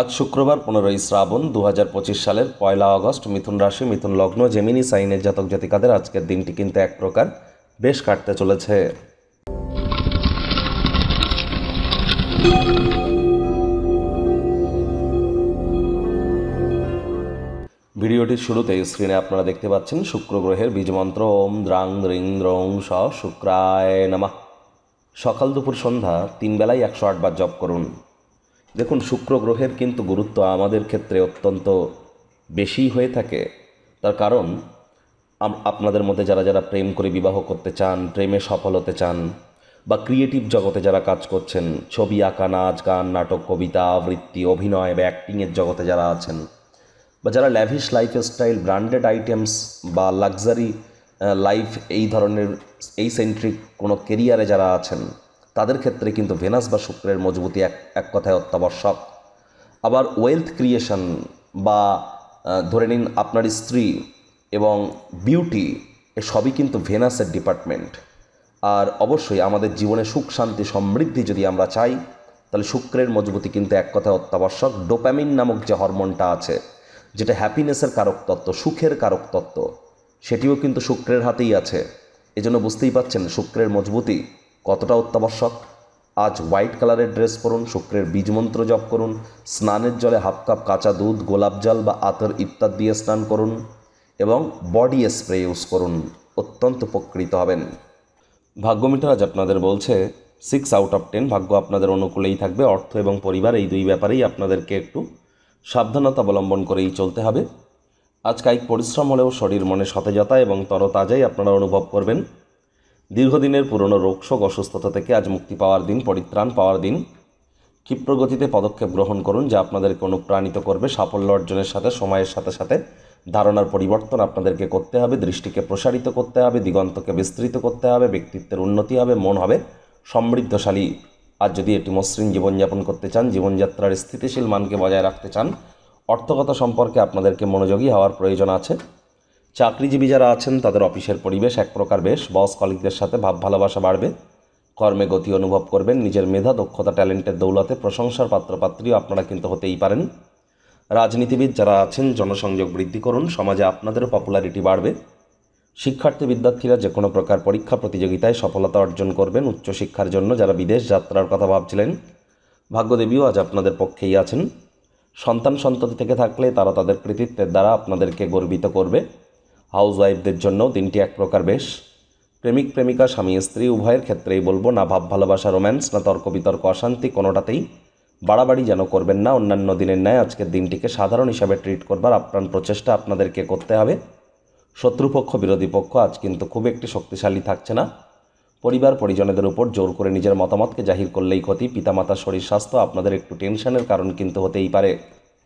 আজ শুক্রবার 15ই শ্রাবণ 2025 সালের 1 আগস্ট। মিথুন রাশি, মিথুন লগ্ন, জেমিনি সাইনের জাতক জাতিকাদের আজকের দিনটি কিন্তু এক প্রকার বেশ কাটতে চলেছে। ভিডিওটির শুরুতে স্ক্রিনে আপনারা দেখতে পাচ্ছেন শুক্র গ্রহের বীজমন্ত্র ওম দ্রাং দ্রিং দ্রৌং স শুক্রায় নমঃ। সকাল দুপুর সন্ধ্যা 3 বেলায় 108 বার জপ করুন। দেখুন, শুক্র গ্রহের কিন্তু গুরুত্ব আমাদের ক্ষেত্রে অত্যন্ত বেশি হয়ে থাকে। তার কারণ আপনাদের মধ্যে যারা যারা প্রেম করে বিবাহ করতে চান, প্রেমে সফল হতে চান, বা ক্রিয়েটিভ জগতে যারা কাজ করছেন, ছবি আঁকা, নাচ গান, নাটক, কবিতা আবৃত্তি, অভিনয় বা অ্যাক্টিংয়ের জগতে যারা আছেন, বা যারা ল্যাভিশ লাইফস্টাইল, ব্র্যান্ডেড আইটেমস বা লাক্সারি লাইফ এই ধরনের এই সেন্ট্রিক কোনো কেরিয়ারে যারা আছেন, তাদের ক্ষেত্রে কিন্তু ভেনাস বা শুক্রের মজবুতি এক কথায় অত্যাবশ্যক। আবার ওয়েলথ ক্রিয়েশন বা ধরে নিন আপনার স্ত্রী এবং বিউটি, সবই কিন্তু ভেনাসের ডিপার্টমেন্ট। আর অবশ্যই আমাদের জীবনে সুখ শান্তি সমৃদ্ধি যদি আমরা চাই, তাহলে শুক্রের মজবুতি কিন্তু এক কথায় অত্যাবশ্যক। ডোপামিন নামক যে হরমোনটা আছে, যেটা হ্যাপিনেসের কারক তত্ত্ব, সুখের কারক তত্ত্ব, সেটিও কিন্তু শুক্রের হাতেই আছে। এজন্য বুঝতেই পাচ্ছেন শুক্রের মজবুতি কতটা অত্যাবশ্যক। আজ হোয়াইট কালারের ড্রেস পরুন, শুক্রের বীজমন্ত্র জপ করুন, স্নানের জলে হাফ কাপ কাঁচা দুধ, গোলাপ জল বা আতর ইত্যাদি দিয়ে স্নান করুন এবং বডি স্প্রে ইউজ করুন, অত্যন্ত উপকৃত হবেন। ভাগ্য মিটার আজ আপনাদের বলছে 6 আউট অফ 10। ভাগ্য আপনাদের অনুকূলেই থাকবে। অর্থ এবং পরিবার এই দুই ব্যাপারেই আপনাদেরকে একটু সাবধানতা অবলম্বন করেই চলতে হবে। আজ কায়িক পরিশ্রম হলেও শরীর মনে সতেজতা এবং তরতাজাই আপনারা অনুভব করবেন। দীর্ঘদিনের পুরনো রোগশোক অসুস্থতা থেকে আজ মুক্তি পাওয়ার দিন, পরিত্রাণ পাওয়ার দিন। ক্ষিপ্রগতিতে পদক্ষেপ গ্রহণ করুন, যা আপনাদেরকে অনুপ্রাণিত করবে। সাফল্য অর্জনের সাথে সময়ের সাথে সাথে ধারণার পরিবর্তন আপনাদেরকে করতে হবে, দৃষ্টিকে প্রসারিত করতে হবে, দিগন্তকে বিস্তৃত করতে হবে, ব্যক্তিত্বের উন্নতি হবে, মন হবে সমৃদ্ধশালী। আর যদি এটি মসৃণ জীবনযাপন করতে চান, জীবনযাত্রার স্থিতিশীল মানকে বজায় রাখতে চান, অর্থগত সম্পর্কে আপনাদেরকে মনোযোগী হওয়ার প্রয়োজন আছে। চাকরিজীবী যারা আছেন তাদের অফিসের পরিবেশ এক প্রকার বেশ। বস কলিগদের সাথে ভাব ভালোবাসা বাড়বে, কর্মে গতি অনুভব করবেন। নিজের মেধা, দক্ষতা, ট্যালেন্টের দৌলতে প্রশংসার পাত্রপাত্রীও আপনারা কিন্তু হতেই পারেন। রাজনীতিবিদ যারা আছেন জনসংযোগ বৃদ্ধি করুন, সমাজে আপনাদেরও পপুলারিটি বাড়বে। শিক্ষার্থী বিদ্যার্থীরা যে কোনো প্রকার পরীক্ষা প্রতিযোগিতায় সফলতা অর্জন করবেন। উচ্চশিক্ষার জন্য যারা বিদেশ যাত্রার কথা ভাবছিলেন, ভাগ্যদেবীও আজ আপনাদের পক্ষেই আছেন। সন্তান সন্ততি থেকে থাকলে তারা তাদের কৃতিত্বের দ্বারা আপনাদেরকে গর্বিত করবে। হাউসওয়াইফদের জন্য দিনটি এক প্রকার বেশ। প্রেমিক প্রেমিকা, স্বামী স্ত্রী উভয়ের ক্ষেত্রেই বলবো, না ভাব ভালোবাসা, রোম্যান্স, না তর্ক বিতর্ক, অশান্তি, কোনোটাতেই বাড়াবাড়ি যেন করবেন না। অন্যান্য দিনের ন্যায় আজকের দিনটিকে সাধারণ হিসাবে ট্রিট করবার আপ্রাণ প্রচেষ্টা আপনাদেরকে করতে হবে। শত্রুপক্ষ, বিরোধী পক্ষ আজ কিন্তু খুব একটি শক্তিশালী থাকছে না। পরিবার পরিজনদের উপর জোর করে নিজের মতামতকে জাহির করলেই ক্ষতি। পিতামাতার শরীর স্বাস্থ্য আপনাদের একটু টেনশনের কারণ কিন্তু হতেই পারে।